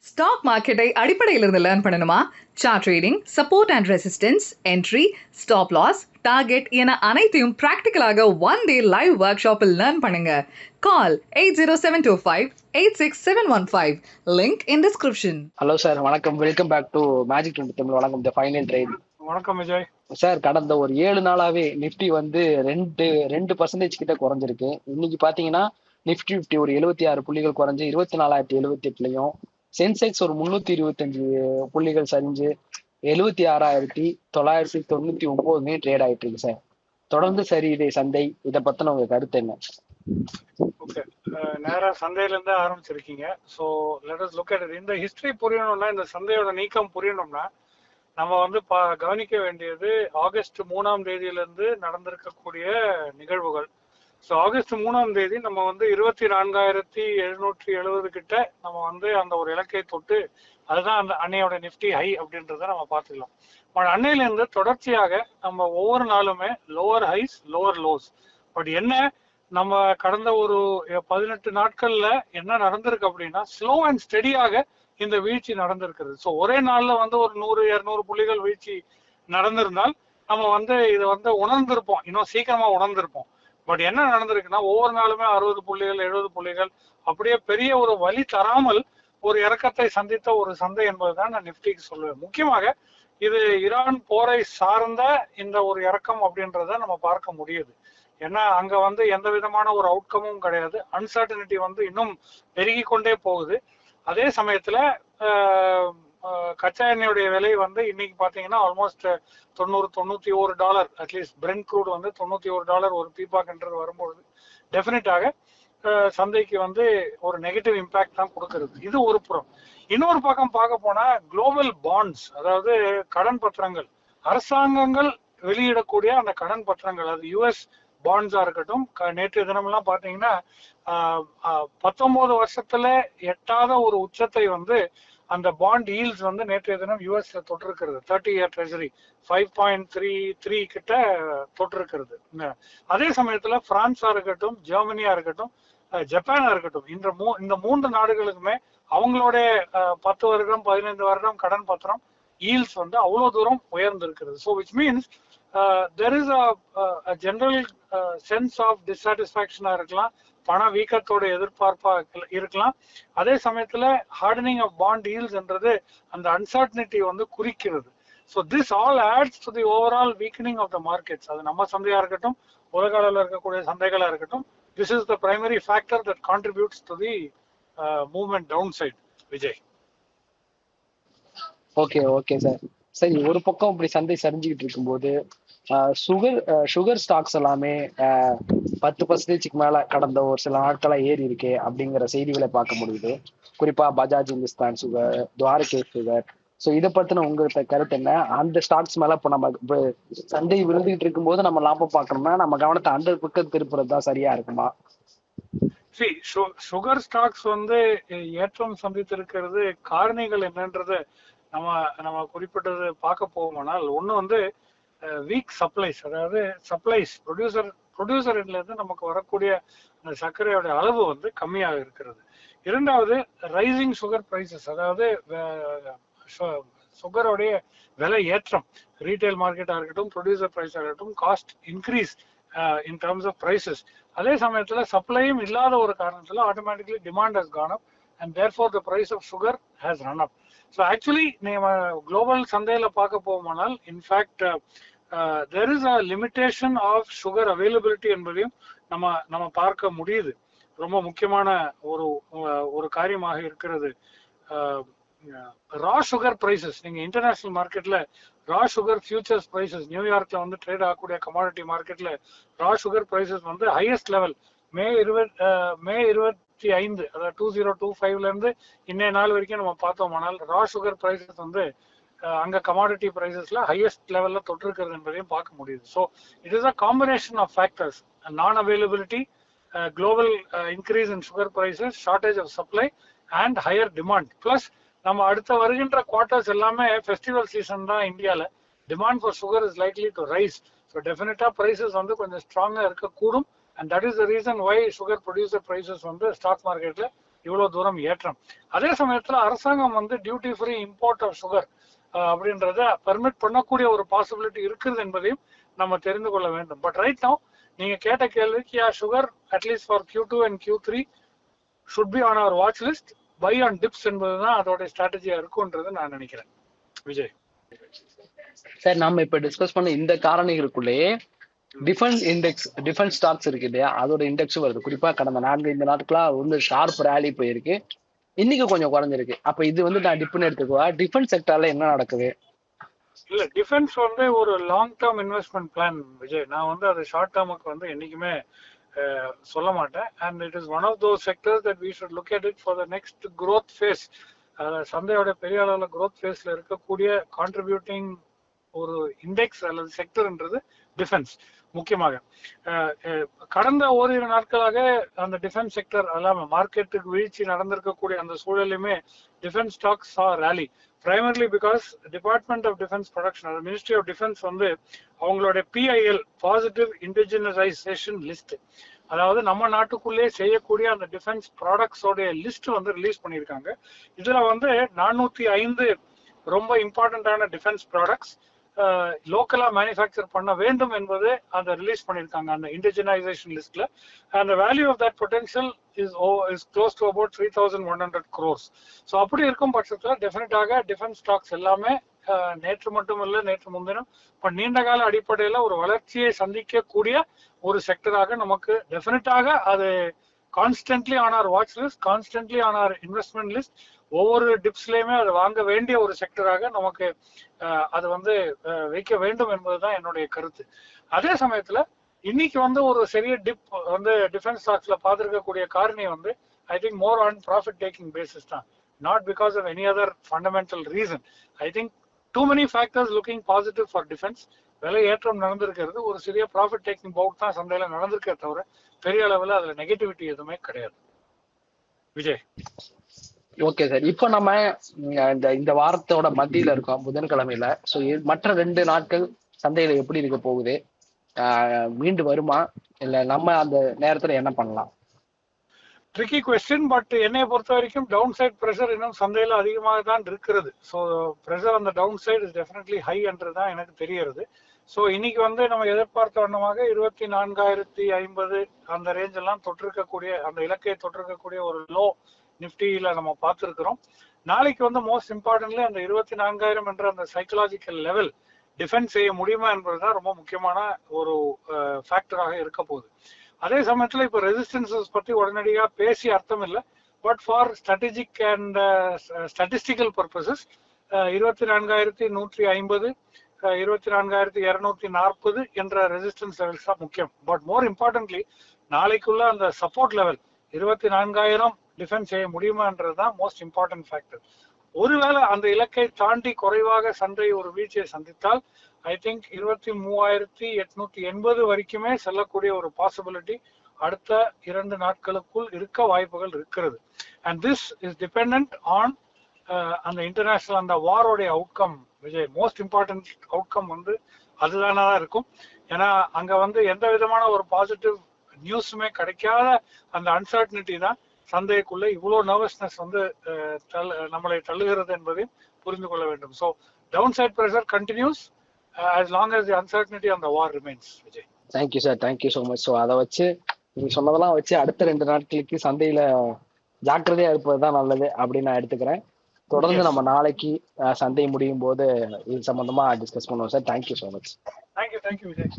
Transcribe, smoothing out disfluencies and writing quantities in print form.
Stock மார்க்கெட்டை அடிப்படையிலிருந்து learn பண்ணணுமா? Chart trading, support and resistance, entry, stop loss, target என அனைத்தையும் பிராக்டிக்கலாக ஒன் டே லைவ் ஒர்க் ஷாப்பில் லேர்ன் பண்ணுங்க. Call 8072586715. Link in description. Hello sir, வணக்கம். Welcome back to magic 20 Tamil. வணக்கம். The final trade. வணக்கம் விஜய் சார், கடந்த ஒரு 7 நாளாவே நிப்டி வந்து 2% கிட்ட குறைஞ்சிருக்கு. இன்னைக்கு பாத்தீங்கன்னா நிப்டி 50 ஒரு 76 புள்ளிகள் குறைஞ்சு 24,078லயும், சென்செக்ஸ் ஒரு 325 புள்ளிகள் சரிஞ்சு 76,999 ட்ரேட் ஆயிட்டு இருக்கு சார். தொடர்ந்து சரி இதை சந்தை, இதை பத்தின உங்க கருத்து என்ன? ஓகே, நேரா சந்தையில இருந்து ஆரம்பிச்சிருக்கீங்க. So let us look at it. இந்த ஹிஸ்டரி புரியணும்னா, இந்த சந்தையோட நீக்கம் புரியணும்னா நம்ம வந்து கவனிக்க வேண்டியது ஆகஸ்ட் 3ஆம் தேதியிலிருந்து நடந்திருக்கக்கூடிய நிகழ்வுகள். ஸோ ஆகஸ்ட் 3ஆம் தேதி நம்ம வந்து 24,770 கிட்ட நம்ம வந்து அந்த ஒரு இலக்கை தொட்டு, அதுதான் அந்த அன்னையோட நிஃப்டி ஹை அப்படின்றத நம்ம பார்த்துக்கலாம். அன்னையிலிருந்து தொடர்ச்சியாக நம்ம ஒவ்வொரு நாளுமே lower highs lower lows. But என்ன, நம்ம கடந்த ஒரு 18 நாட்கள்ல என்ன நடந்திருக்கு அப்படின்னா, ஸ்லோ அண்ட் ஸ்டெடியாக இந்த வீழ்ச்சி நடந்திருக்கிறது. ஸோ ஒரே நாள்ல வந்து ஒரு 100-200 புள்ளிகள் வீழ்ச்சி நடந்திருந்தால் நம்ம வந்து இதை வந்து உணர்ந்திருப்போம், இன்னும் சீக்கிரமா உணர்ந்திருப்போம். பட் என்ன நடந்திருக்குன்னா, ஒவ்வொரு நாளுமே 60 புள்ளிகள் 70 புள்ளிகள் அப்படியே பெரிய ஒரு வழி தராமல் ஒரு இறக்கத்தை சந்தித்த ஒரு சந்தை என்பதுதான் நான் நிப்டிக்கு சொல்லுவேன். முக்கியமாக இது ஈரான் போரை சார்ந்த இந்த ஒரு இறக்கம் அப்படின்றத நம்ம பார்க்க முடியுது. ஏன்னா அங்க வந்து எந்த விதமான ஒரு அவுட்கமும் கிடையாது. அன்சர்டனிட்டி வந்து இன்னும் பெருகி கொண்டே போகுது. அதே சமயத்துல கச்சா எண்ணெயுடைய விலை வந்து இன்னைக்கு பாத்தீங்கன்னா ஆல்மோஸ்ட் $90-91, அட்லீஸ்ட் பிரெண்ட் க்ரூட் வந்து $91 ஒரு பீப்பாக்ன்றது வரும்பொழுது டெஃபினட்டாக சந்தைக்கு வந்து ஒரு நெகட்டிவ் இம்பாக்ட் தான் கொடுக்கறது. இது ஒரு புறம். இன்னொரு பக்கம் பார்க்க போனா குளோபல் பாண்ட்ஸ், அதாவது கடன் பத்திரங்கள், அரசாங்கங்கள் வெளியிடக்கூடிய அந்த கடன் பத்திரங்கள், அது யுஎஸ் பாண்ட்ஸா இருக்கட்டும். நேற்றைய தினம்லாம் பாத்தீங்கன்னா 19 வருஷத்துல எட்டாத ஒரு உச்சத்தை வந்து அந்த பாண்ட் ஈல்ட்ஸ் வந்து நேற்றைய தினம் யூஎஸ் தொட்டிருக்கிறது. 30-year ட்ரெஷரி 5.33 கிட்ட தொட்டிருக்கிறது. அதே சமயத்துல பிரான்ஸா இருக்கட்டும், ஜெர்மனியா இருக்கட்டும், ஜப்பானா இருக்கட்டும், இந்த 3 நாடுகளுக்குமே அவங்களுடைய 10 வருடம் 15 வருடம் கடன் பத்திரம் ஈல்ட்ஸ் வந்து அவ்வளவு தூரம் உயர்ந்திருக்கிறது. So which means there is a general sense of டிஸ்சாட்டிஸ்பாக்சனா இருக்கலாம், பண வீக்கத்தோட எதிர்பார்ப்பா இருக்கலாம். அதே சமயத்துல ஹார்டனிங் ஆஃப் பாண்ட் ஈல்ட்ஸ்ன்றது அந்த அன்சர்டனிட்டி வந்து குறிக்கிறது. So this all adds to the overall weakening of the markets. அது நம்ம சந்தையா இருக்கட்டும், உலக அளவில் இருக்கக்கூடிய சந்தைகளா இருக்கட்டும், this is the primary factor that contributes to the movement downside. Vijay. Okay sir. சரி, ஒரு பக்கம் இப்படி சந்தை சரிஞ்சுக்கிட்டு இருக்கும்போது சுகர் ஸ்டாக்ஸ் எல்லாமே 10% மேல கடந்த ஒரு சில நாட்களா ஏறி இருக்கே அப்படிங்கிற செய்திகளை பார்க்க முடியுது. குறிப்பா Bajaj Hindustan sugar, Dwarakesh sugar. So இதை பத்தின உங்களோட கருத்து என்ன? அந்த ஸ்டாக்ஸ் மேல இப்போ நம்ம சந்தை விழுந்துகிட்டு இருக்கும் போது நம்ம லாபம் பார்க்கணும்னா நம்ம கவனத்தை அந்த பக்கம் திருப்புறது தான் சரியா இருக்குமா? சுகர் ஸ்டாக்ஸ் வந்து ஏற்றம் சந்தித்திருக்கிறது காரணிகள் என்னன்றது நம்ம குறிப்பிட்டது பார்க்க போகுமானால், ஒண்ணு வந்து வீக் சப்ளைஸ், அதாவது சப்ளைஸ் ப்ரொடியூசர்ல இருந்து நமக்கு வரக்கூடிய அந்த சர்க்கரையோட அளவு வந்து கம்மியாக இருக்கிறது. இரண்டாவது ரைசிங் சுகர் பிரைசஸ், அதாவது சுகரோடைய விலை ஏற்றம், ரீட்டைல் மார்க்கெட்டா இருக்கட்டும், ப்ரொடியூசர் பிரைஸா இருக்கட்டும், cost increase in terms of prices. அதே சமயத்துல சப்ளையும் இல்லாத ஒரு காரணத்துல automatically demand has gone up and therefore the price of sugar has run up. So actually நம்ம குளோபல் சந்தையில பார்க்க போகுமானால், in fact there is a limitation of sugar availability என்பதையும் நம்ம பார்க்க முடியுது. ரொம்ப முக்கியமான ஒரு காரியமாக இருக்கிறது. ரா சுகர் பிரைசஸ், நீங்க இன்டர்நேஷனல் மார்க்கெட்ல ரா சுகர் ஃபியூச்சர்ஸ் பிரைசஸ், நியூயார்க்ல வந்து ட்ரேட் ஆகக்கூடிய கமாடிட்டி மார்க்கெட்ல ரா சுகர் பிரைசஸ் வந்து ஹையஸ்ட் லெவல் மே 25, அதாவது 2025ல இருந்து இன்னைய நாள் வரைக்கும் நம்ம பார்த்தோம்னால் ரா சுகர் பிரைசஸ் வந்து அங்க கமாடிட்டி பிரைசஸ்ல ஹையஸ்ட் லெவல்ல தொட்டிருக்கிறது என்பதையும் பார்க்க முடியுது. So it is a combination of factors, non availability, global increase in sugar prices, shortage of supply and higher demand. Plus நம்ம அடுத்த வருகின்ற குவார்டர்ஸ் எல்லாமே ஃபெஸ்டிவல் சீசன் தான் இந்தியாவில். Demand for sugar is likely to rise. So டெஃபினட்டா prices வந்து கொஞ்சம் ஸ்ட்ராங்கா இருக்கக்கூடும். And that is the reason why sugar producer prices வந்து ஸ்டாக் மார்க்கெட்ல இவ்வளவு தூரம் ஏற்றம். அதே சமயத்துல அரசாங்கம் வந்து duty free import of sugar அப்படின்றத பெர்மிட் பண்ணக்கூடிய ஒரு பாசிபிலிட்டி இருக்குது என்பதையும் நம்ம தெரிந்து கொள்ள வேண்டும். பட் ரைட் நவ் நீங்க கேட்ட கேள்விக்கு sugar at least for Q2 and Q3 should be on our watch list. Buy on dips என்பதுதான் அதோட ஸ்ட்ராட்டஜியா இருக்கும்ன்றது நான் நினைக்கிறேன். விஜய் சார், நாம இப்ப டிஸ்கஸ் பண்ண இந்த காரணிகளுக்குள்ளேயே டிஃபென்ஸ் இண்டெக்ஸ், டிஃபென்ஸ் ஸ்டாக்ஸ் இருக்கு இல்லையா, அதோட இண்டெக்ஸ் வருது. குறிப்பா கடந்த 4-5 நாட்களா வந்து ஷார்ப் ரேலி போயிருக்கு, இன்னைக்கு கொஞ்சம் குறைஞ்சிருக்கு. அப்ப இது வந்து நான் டிப்னு எடுத்துக்குவா. டிஃபென்ஸ் செக்டர்ல என்ன நடக்குது? இல்ல, டிஃபென்ஸ் வந்து ஒரு long term investment plan Vijay. நான் வந்து அது ஷார்ட் டேர்முக்கு வந்து என்னைக்குமே சொல்ல மாட்டேன். And it is one of those sectors that we should look at it for the next growth phase. சந்தையோட பெரிய அளவுல growth ஃபேஸ்ல இருக்கக்கூடிய கான்ட்ரிபியூட்டிங் ஒரு இண்டெக்ஸ் அல்லது செக்டர்ன்றது டிஃபென்ஸ். முக்கியமாக கடந்த ஓரிரு நாட்களாக அந்த டிஃபென்ஸ் செக்டர் அல்லாம மார்க்கெட்டுக்கு வீழ்ச்சி நடந்திருக்கக்கூடிய அந்த சூழலையுமே defence stocks rally primarily because department of defence production, ministry of defence வந்து அவங்களோட PIL பாசிட்டிவ் இண்டிஜினைசேஷன் லிஸ்ட், அதாவது நம்ம நாட்டுக்குள்ளே செய்யக்கூடிய அந்த டிஃபென்ஸ் ப்ராடக்ட்ஸோட லிஸ்ட் வந்து ரிலீஸ் பண்ணியிருக்காங்க. இதுல வந்து 405 ரொம்ப இம்பார்ட்டன்டான டிஃபென்ஸ் ப்ராடக்ட்ஸ் லோக்கலா மேனுஃபேக்சர் பண்ண வேண்டும் என்பது அந்த ரிலீஸ் பண்ணியிருக்காங்க அந்த இண்டிஜினைசேஷன் லிஸ்ட்ல. And value of that potential is close to about 3,100 crores. So அப்படி இருக்கும் பட்சத்தில் டெஃபினட்டாக டிஃபென்ஸ் ஸ்டாக்ஸ் எல்லாமே நேற்று மட்டும் இல்லை, நேற்று முன்தினம் இப்போ நீண்ட கால அடிப்படையில் ஒரு வளர்ச்சியை சந்திக்கக்கூடிய ஒரு செக்டராக நமக்கு டெஃபினட்டாக அது constantly on our watch list, constantly on our investment list. ஒவ்வொரு டிப்ஸ்லயுமே அது வாங்க வேண்டிய ஒரு செக்டராக நமக்கு அது வந்து வைக்க வேண்டும் என்பதுதான் என்னுடைய கருத்து. அதே சமயத்துல இன்னைக்கு வந்து ஒரு பெரிய டிப் வந்து டிஃபென்ஸ் ஸ்டாக்ஸ்ல பார்த்திருக்கக்கூடிய காரணி வந்து I think more on profit taking basis தான், not because of any other fundamental reason. I think too many factors looking positive for defence. விலை ஏற்றம் நடந்திருக்கிறது, ஒரு சிறிய ப்ராஃபிட் டேக்கிங் பவுட் தான் சந்தையில நடந்திருக்கே தவிர பெரிய அளவில் அதுல நெகட்டிவிட்டி எதுவுமே கிடையாது. விஜய் ஓகே சார், இப்போ நம்ம இந்த வாரத்தோட மத்தியில இருக்கோம், புதன்கிழமையில. ஸோ மற்ற 2 நாட்கள் சந்தையில எப்படி இருக்க போகுது? மீண்டு வருமா, இல்ல நம்ம அந்த நேரத்துல என்ன பண்ணலாம்? Tricky question. பட் என்னை பொறுத்த வரைக்கும் டவுன் சைட் ப்ரெஷர் இன்னும் சந்தையில அதிகமாக தான் இருக்கிறது. ஸோ ப்ரெஷர் அந்த downside is definitely high என்றுதான் எனக்கு தெரிகிறது. ஸோ இன்னைக்கு வந்து நம்ம எதிர்பார்த்த வண்ணமாக 24,450 அந்த ரேஞ்ச் எல்லாம் தொற்றிருக்கக்கூடிய, அந்த இலக்கையை தொற்றிருக்கக்கூடிய ஒரு லோ நிப்டியில நம்ம பார்த்துருக்கிறோம். நாளைக்கு வந்து மோஸ்ட் இம்பார்ட்டன்ட்லி அந்த 24,000 என்ற அந்த சைக்கலாஜிக்கல் லெவல் டிஃபென்ஸ் செய்ய முடியுமா என்பதுதான் ரொம்ப முக்கியமான ஒரு ஃபேக்டராக இருக்க போகுது. அதே சமயத்துல இப்ப ரெசிஸ்டன்சஸ் பத்தி உடனடியா பேசி அர்த்தம் இல்லை. But for strategic and statistical purposes 24,150, 24,240 என்ற ரெசிஸ்டன்ஸ் லெவல்ஸ் தான் முக்கியம். பட் மோர் இம்பார்ட்டன்ட்லி நாளைக்குள்ள அந்த சப்போர்ட் லெவல் 24,000 டிஃபென்ஸ் செய்ய முடியுமான்றதுதான் மோஸ்ட் இம்பார்ட்டன்ட் ஃபேக்டர். ஒருவேளை அந்த இலக்கை தாண்டி குறைவாக சந்தை ஒரு வீழ்ச்சியை சந்தித்தால் ஐ திங்க் 23,880 வரைக்குமே செல்லக்கூடிய ஒரு பாசிபிலிட்டி அடுத்த 2 நாட்களுக்குள் இருக்க வாய்ப்புகள் இருக்கிறது. And this is dependent on அந்த இன்டர்நேஷனல் அந்த வாரோடைய outcome. Vijay, most important outcome வந்து அதுதானா இருக்கும். ஏன்னா அங்க வந்து எந்த விதமான ஒரு பாசிட்டிவ் நியூஸுமே கிடைக்காத அந்த அன்சர்டனிட்டி தான் சந்தைக்குள்ள இவ்வளவு நர்வஸ்னஸ் வந்து நம்மளை தள்ளுகிறது என்பதையும் புரிந்து கொள்ள வேண்டும். So downside pressure continues as long as the uncertainty on the war remains. Vijay, thank you sir, thank you so much. So அதை வச்சு நீங்க சொன்னதெல்லாம் வச்சு அடுத்த 2 நாட்களுக்கு சந்தையில ஜாக்கிரதையா இருப்பதுதான் நல்லது அப்படின்னு நான் எடுத்துக்கிறேன். தொடர்ந்து நம்ம நாளைக்கு சந்தை முடியும் போது இது சம்பந்தமா டிஸ்கஸ் பண்ணுவோம் sir. Thank you so much. Thank you Vijay.